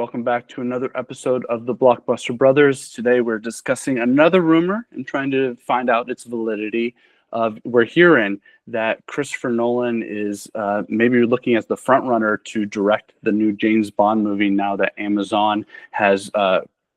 Welcome back to another episode of the Blockbuster Brothers. Today we're discussing another rumor and trying to find out its validity. We're hearing that Christopher Nolan is maybe looking as the front runner to direct the new James Bond movie now that Amazon has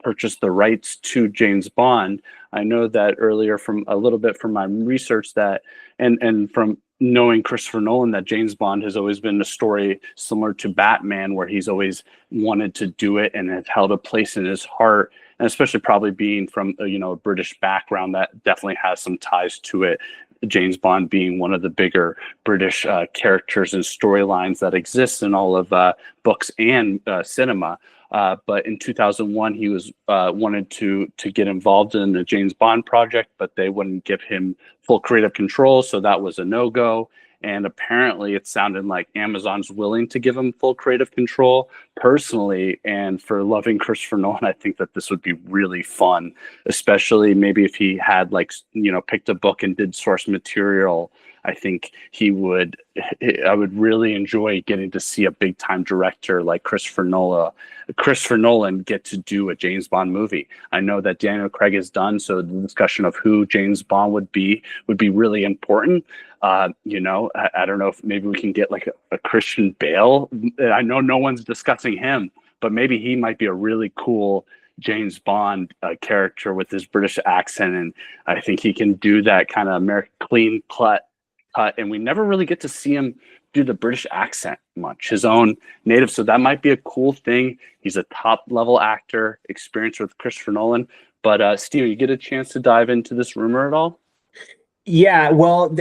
purchased the rights to James Bond. I know that earlier from a little bit from my research that and from knowing Christopher Nolan that James Bond has always been a story similar to Batman, where he's always wanted to do it and has held a place in his heart, and especially probably being from a British background, that definitely has some ties to it. James Bond being one of the bigger British characters and storylines that exists in all of books and cinema. But in 2001, he was wanted to get involved in the James Bond project, but they wouldn't give him full creative control, so that was a no-go. And apparently, it sounded like Amazon's willing to give him full creative control. Personally, and for loving Christopher Nolan, I think that this would be really fun, especially maybe if he had picked a book and did source material. I think I would really enjoy getting to see a big time director like Christopher Nolan get to do a James Bond movie. I know that Daniel Craig is done, so the discussion of who James Bond would be really important. I don't know if maybe we can get like a Christian Bale. I know no one's discussing him, but maybe he might be a really cool James Bond character with his British accent, and I think he can do that kind of American clean cut. And we never really get to see him do the British accent much, his own native. So that might be a cool thing. He's a top level actor, experienced with Christopher Nolan. But Steve, you get a chance to dive into this rumor at all? Yeah, well,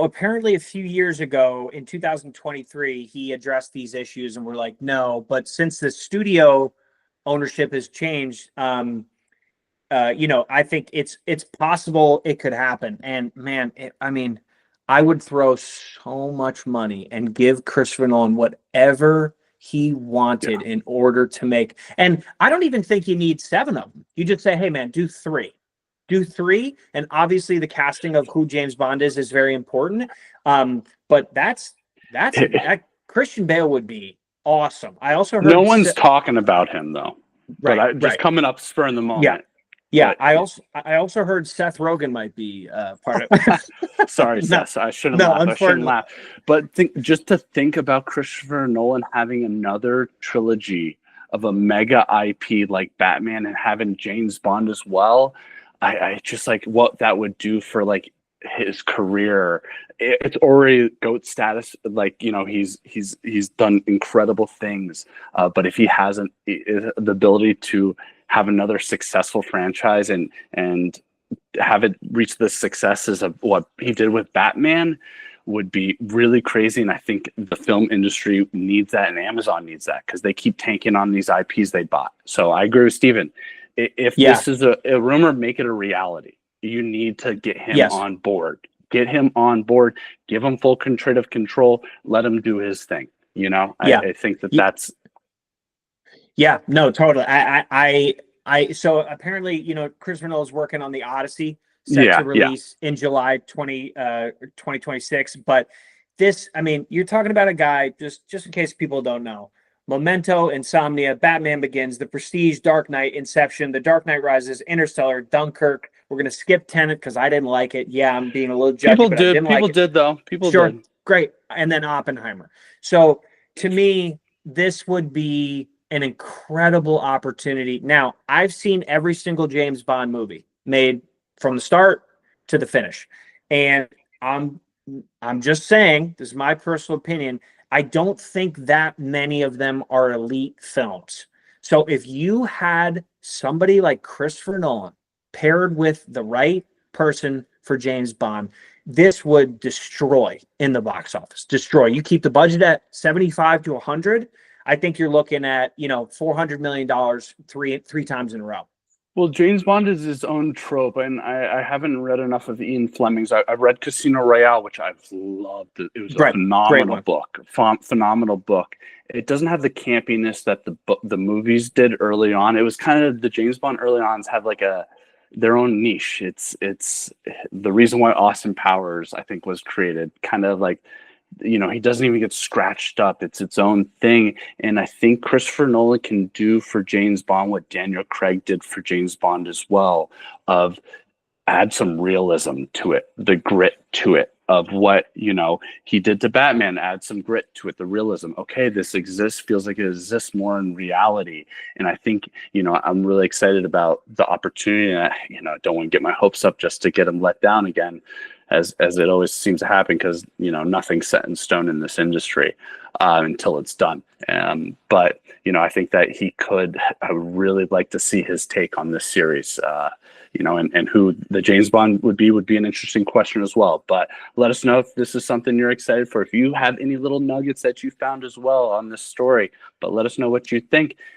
apparently a few years ago in 2023, he addressed these issues and we're like, no. But since the studio ownership has changed, I think it's possible it could happen. And man, I would throw so much money and give Christopher Nolan whatever he wanted in order to make. And I don't even think you need 7 of them. You just say, hey, man, do 3. Do 3. And obviously the casting of who James Bond is very important. But that Christian Bale would be awesome. I also heard no one's talking about him, though. Right. But just coming up spur in the moment. Yeah. Yeah, but, I also heard Seth Rogen might be part of it. Sorry, Seth. I shouldn't laugh. I shouldn't laugh. But just to think about Christopher Nolan having another trilogy of a mega IP like Batman and having James Bond as well, I just like what that would do for like his career. It's already GOAT status. Like, he's done incredible things. But if he hasn't the ability to have another successful franchise and have it reach the successes of what he did with Batman would be really crazy. And I think the film industry needs that, and Amazon needs that, because they keep tanking on these IPs they bought. So I agree with Steven. If this is a rumor, make it a reality. You need to get him on board. Get him on board. Give him full creative control. Let him do his thing. I think that's. Yeah, no, totally. So apparently, Christopher Nolan's working on the Odyssey, set to release in July 2026. But this, you're talking about a guy, just in case people don't know: Memento, Insomnia, Batman Begins, The Prestige, Dark Knight, Inception, The Dark Knight Rises, Interstellar, Dunkirk. We're gonna skip Tenet because I didn't like it. Yeah, I'm being a little judgy. People did though. People did. Great. And then Oppenheimer. So to me, this would be an incredible opportunity. Now, I've seen every single James Bond movie made from the start to the finish. And I'm just saying, this is my personal opinion, I don't think that many of them are elite films. So if you had somebody like Christopher Nolan paired with the right person for James Bond, this would destroy in the box office. Destroy. You keep the budget at 75 to 100, I think you're looking at, $400 million three times in a row. Well, James Bond is his own trope, and I haven't read enough of Ian Fleming's. I've read Casino Royale, which I've loved. It was a phenomenal book. Phenomenal book. It doesn't have the campiness that the movies did early on. It was kind of the James Bond early ons have like their own niche. It's the reason why Austin Powers, I think, was created. Kind of like he doesn't even get scratched up. It's its own thing. And I think Christopher Nolan can do for James Bond what Daniel Craig did for James Bond as well, of add some realism to it, the grit to it of what, he did to Batman, add some grit to it, the realism. Okay, this exists, feels like it exists more in reality. And I think, I'm really excited about the opportunity. And I don't want to get my hopes up just to get him let down again, as it always seems to happen, because, nothing's set in stone in this industry until it's done. But, I think that I would really like to see his take on this series. And who the James Bond would be an interesting question as well. But let us know if this is something you're excited for. If you have any little nuggets that you found as well on this story, but let us know what you think.